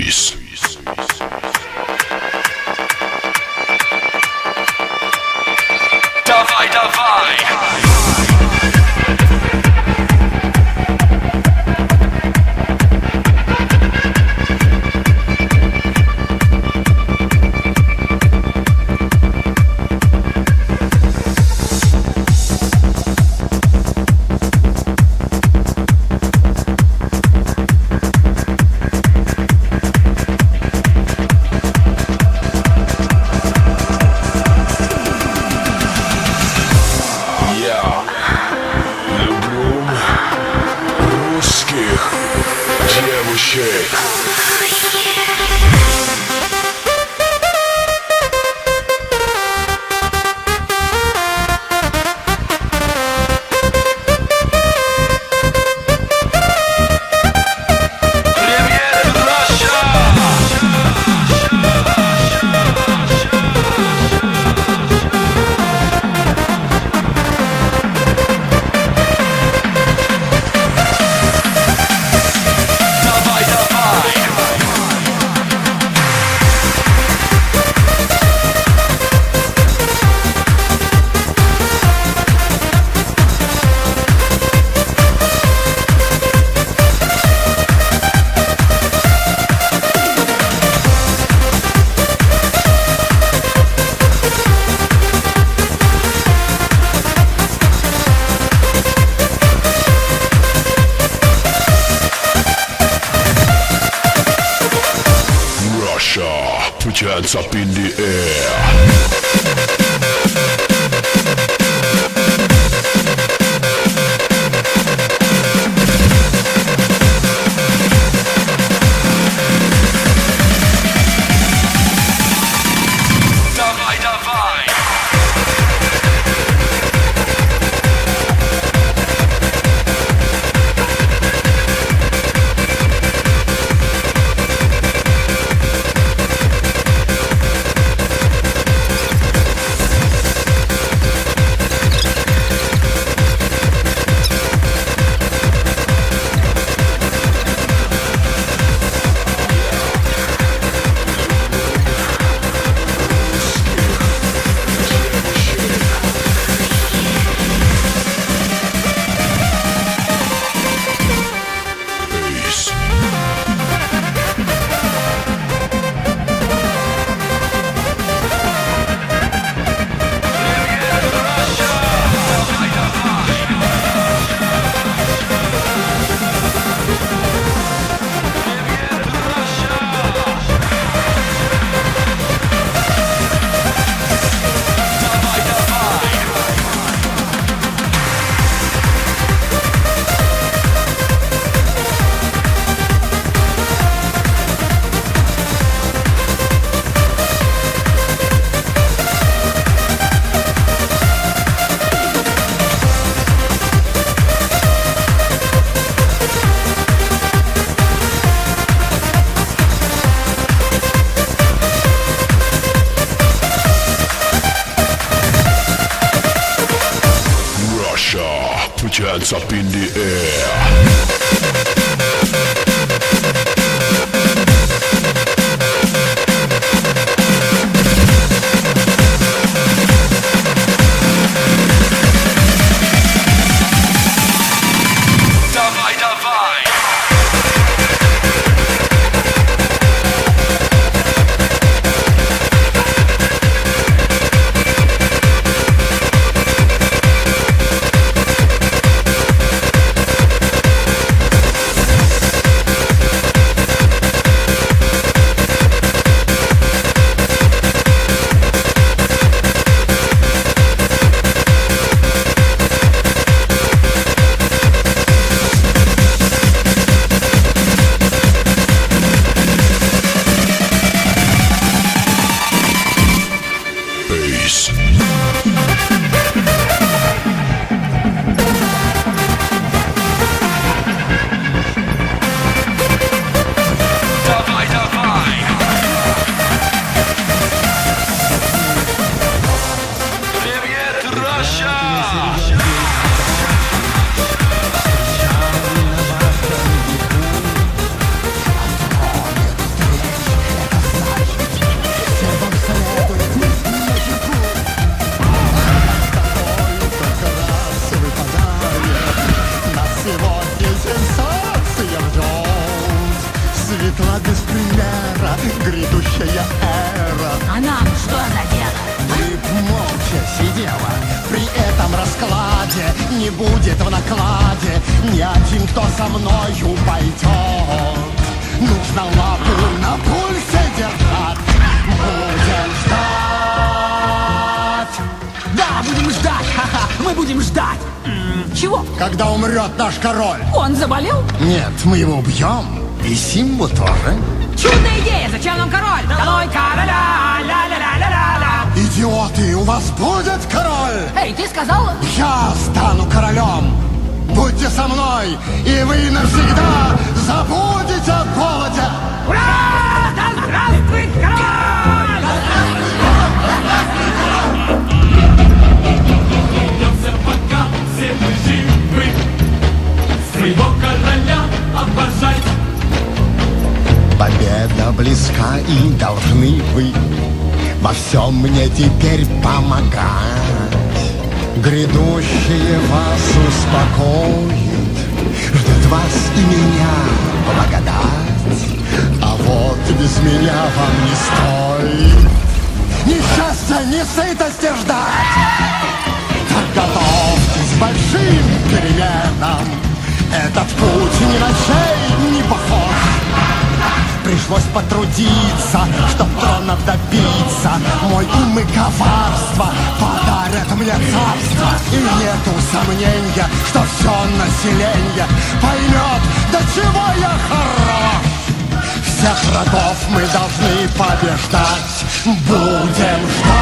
Peace. Dawaj, dawaj! Put your hands up in the air. Put your hands up in the air. без примера грядущая эра. А нам что за дело? Ты б молча сидела, при этом раскладе не будет в накладе ни один, кто со мною пойдет. Нужно лапу на пульсе держать. Будем ждать. Да, будем ждать, ха-ха, мы будем ждать. Чего? Когда умрет наш король. Он заболел? Нет, мы его убьем. И Симбу тоже. Чудная идея, зачем нам король? Долой короля, ля-ля-ля-ля-ля-ля. Идиоты, у вас будет король. Эй, ты сказал? Я стану королем. Будьте со мной, и вы навсегда забудете о голоде. Ура! Да здравствует король! Бьемся, пока все мы живы. Своего короля обожать. Победа близка, и должны вы во всем мне теперь помогать. Грядущее вас успокоит, ждет вас и меня благодать. А вот без меня вам не стоит несчастья, не сытости ждать. Так готовьтесь к большим переменам. Этот путь ни на чей не похож. Пришлось потрудиться, чтоб тронов добиться. Мой ум и коварство подарят мне царство. И нету сомнения, что все население поймет, до чего я хорош. Всех врагов мы должны побеждать. Будем ждать.